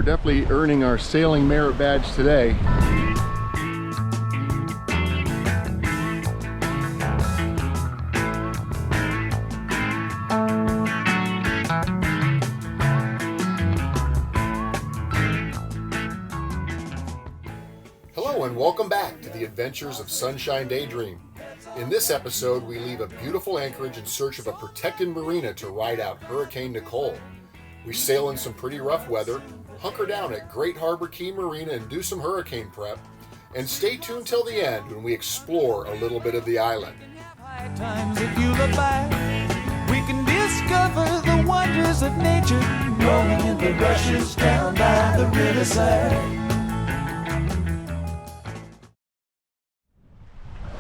definitely earning our sailing merit badge today. Hello and welcome back to the adventures of Sunshine Daydream. In this episode, we leave a beautiful anchorage in search of a protected marina to ride out Hurricane Nicole. We sail in some pretty rough weather, hunker down at Great Harbour Cay Marina and do some hurricane prep, and stay tuned till the end when we explore a little bit of the island. If you look back, we can discover the wonders of nature, rolling in the rushes down by the riverside.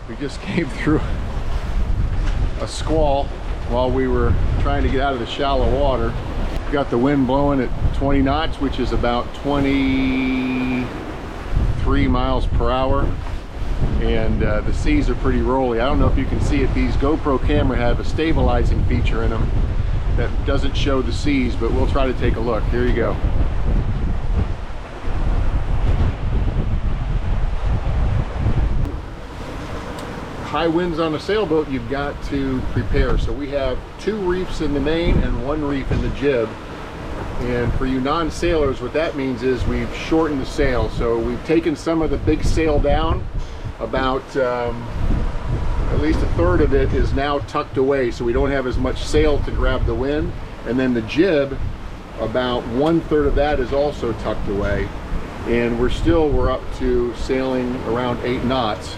We just came through a squall while we were trying to get out of the shallow water. We got the wind blowing at 20 knots, which is about 23 miles per hour. And the seas are pretty rolly. I don't know if you can see it. These GoPro camera have a stabilizing feature in them that doesn't show the seas, but we'll try to take a look. Here you go. High winds on a sailboat, you've got to prepare. So we have 2 reefs in the main and 1 reef in the jib. And for you non-sailors, what that means is we've shortened the sail. So we've taken some of the big sail down. About at least a third of it is now tucked away, so we don't have as much sail to grab the wind. And then the jib, about 1/3 of that is also tucked away. And we're up to sailing around 8 knots.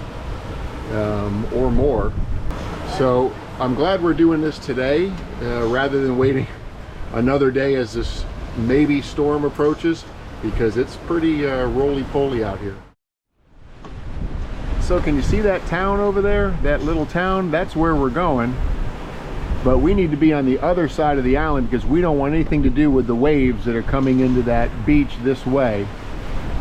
Or more. So I'm glad we're doing this today rather than waiting another day as this maybe storm approaches, because it's pretty roly-poly out here. So can you see that town over there? That little town? That's where we're going. But we need to be on the other side of the island because we don't want anything to do with the waves that are coming into that beach this way.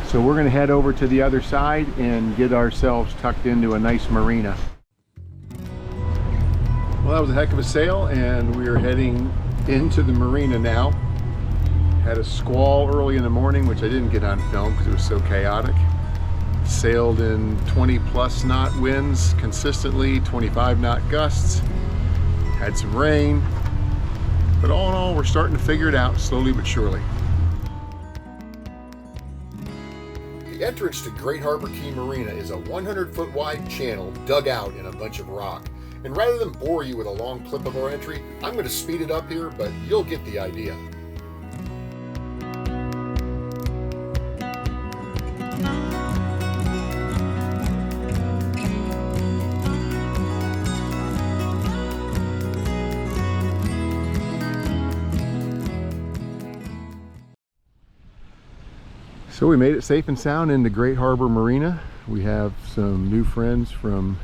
So we're going to head over to the other side and get ourselves tucked into a nice marina. Well, that was a heck of a sail, and we are heading into the marina now. Had a squall early in the morning, which I didn't get on film because it was so chaotic. Sailed in 20+ knot winds consistently, 25 knot gusts. Had some rain, but all in all, we're starting to figure it out slowly but surely. The entrance to Great Harbour Cay Marina is a 100-foot wide channel dug out in a bunch of rock. And rather than bore you with a long clip of our entry, I'm going to speed it up here, but you'll get the idea. So we made it safe and sound into Great Harbour Marina. We have some new friends from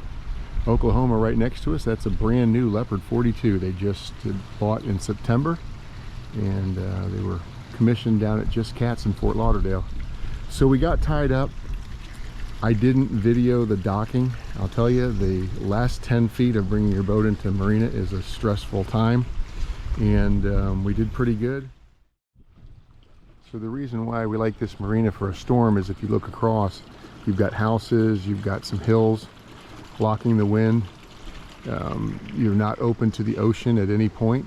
Oklahoma right next to us. That's a brand new Leopard 42 they just bought in September, and they were commissioned down at Just Cats in Fort Lauderdale. So we got tied up. I didn't video the docking. I'll tell you, the last 10 feet of bringing your boat into marina is a stressful time, and we did pretty good. So the reason why we like this marina for a storm is if you look across, you've got houses, you've got some hills blocking the wind. You're not open to the ocean at any point,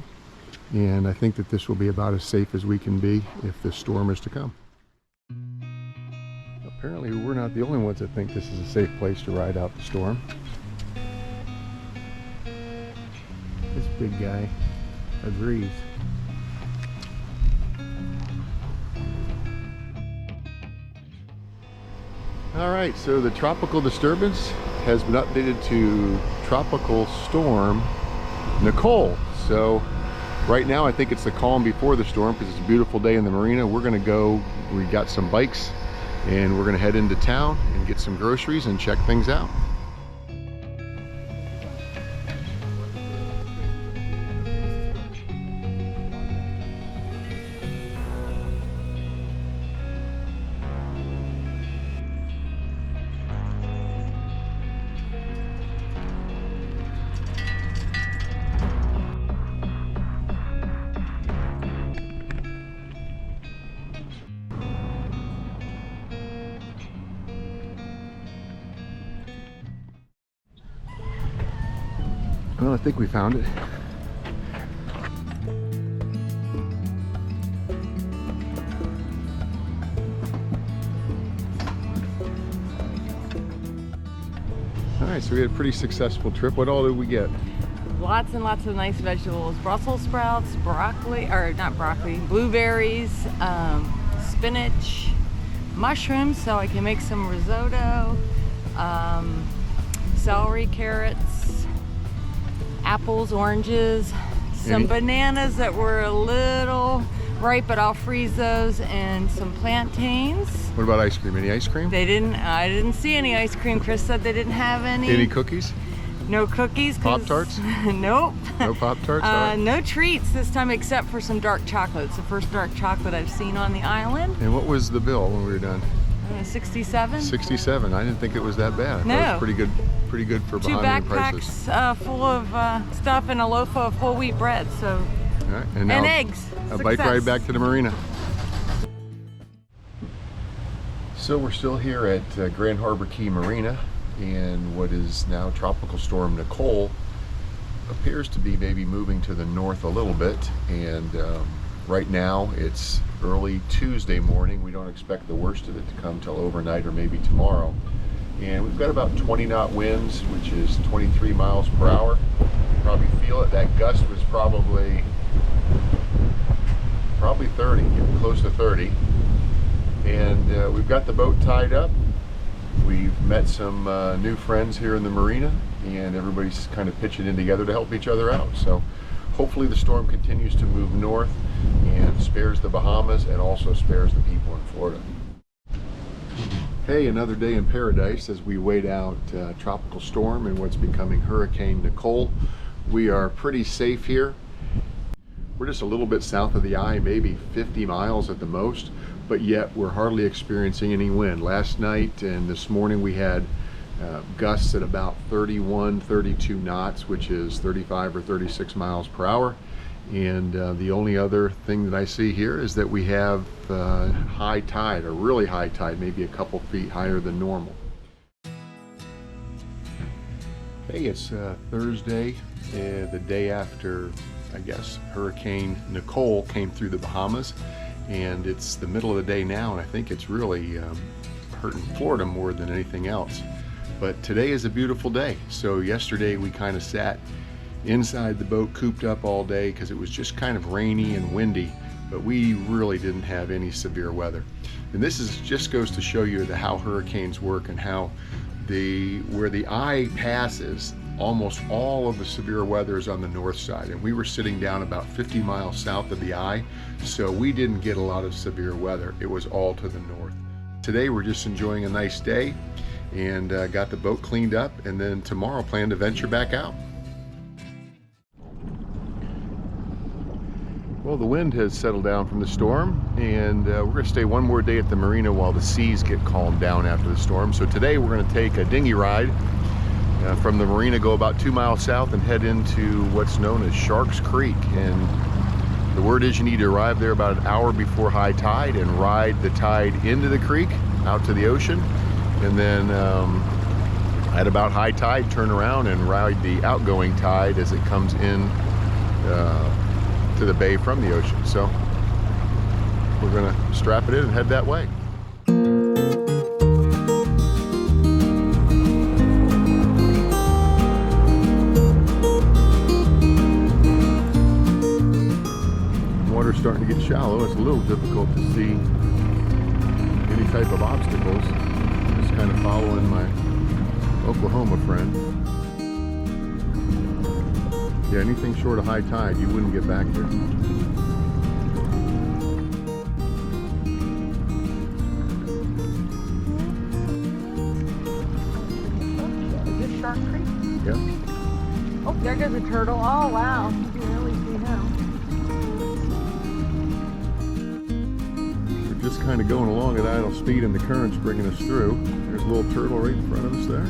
and I think that this will be about as safe as we can be if this storm is to come. Apparently we're not the only ones that think this is a safe place to ride out the storm. This big guy agrees. All right, so the tropical disturbance has been updated to Tropical Storm Nicole. So right now I think it's the calm before the storm because it's a beautiful day in the marina. We're gonna go, we got some bikes, and we're gonna head into town and get some groceries and check things out. Well, I think we found it. All right, so we had a pretty successful trip. What all did we get? Lots and lots of nice vegetables. Brussels sprouts, broccoli, or not broccoli, blueberries, spinach, mushrooms, so I can make some risotto, celery, carrots, apples, oranges, some bananas that were a little ripe, but I'll freeze those, and some plantains. What about ice cream? Any ice cream? I didn't see any ice cream. Chris said they didn't have any. Any cookies? No cookies. Pop-Tarts? Nope. No Pop-Tarts? Right. No treats this time except for some dark chocolate. It's the first dark chocolate I've seen on the island. And what was the bill when we were done? 67. 67. I didn't think it was that bad. No. That was pretty good for Two Bahamian prices. backpacks full of stuff and a loaf of whole wheat bread. So. All right. And now eggs. A bike ride back to the marina. So we're still here at Great Harbour Cay Marina, and what is now Tropical Storm Nicole appears to be maybe moving to the north a little bit, and right now it's early Tuesday morning. We don't expect the worst of it to come till overnight or maybe tomorrow, and we've got about 20 knot winds, which is 23 miles per hour. You probably feel it. That gust was probably 30, getting close to 30. And we've got the boat tied up. We've met some new friends here in the marina, and everybody's kind of pitching in together to help each other out. So hopefully the storm continues to move north and spares the Bahamas and also spares the people in Florida. Hey, another day in paradise as we wait out tropical storm and what's becoming Hurricane Nicole. We are pretty safe here. We're just a little bit south of the eye, maybe 50 miles at the most, but yet we're hardly experiencing any wind. Last night and this morning we had gusts at about 31, 32 knots, which is 35 or 36 miles per hour. And the only other thing that I see here is that we have high tide, or really high tide, maybe a couple feet higher than normal. Hey, it's Thursday, the day after, I guess, Hurricane Nicole came through the Bahamas, and it's the middle of the day now, and I think it's really hurting Florida more than anything else. But today is a beautiful day. So yesterday we kind of sat inside the boat, cooped up all day because it was just kind of rainy and windy, but we really didn't have any severe weather. And this just goes to show you how hurricanes work and how where the eye passes, almost all of the severe weather is on the north side, and we were sitting down about 50 miles south of the eye, so we didn't get a lot of severe weather. It was all to the north. Today we're just enjoying a nice day and got the boat cleaned up, and then tomorrow plan to venture back out. Well, the wind has settled down from the storm, and we're going to stay one more day at the marina while the seas get calmed down after the storm. So today we're going to take a dinghy ride from the marina, go about 2 miles south and head into what's known as Sharks Creek. And the word is you need to arrive there about an hour before high tide and ride the tide into the creek out to the ocean, and then at about high tide turn around and ride the outgoing tide as it comes in to the bay from the ocean. So we're gonna strap it in and head that way. Water's starting to get shallow. It's a little difficult to see any type of obstacles. Just kind of following my Oklahoma friend. Yeah, anything short of high tide, you wouldn't get back here. Is this Shark Creek? Yeah. Oh, there goes a turtle. Oh, wow. You can really see him. We're just kind of going along at idle speed and the current's bringing us through. There's a little turtle right in front of us there.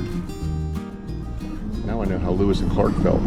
Now I know how Lewis and Clark felt.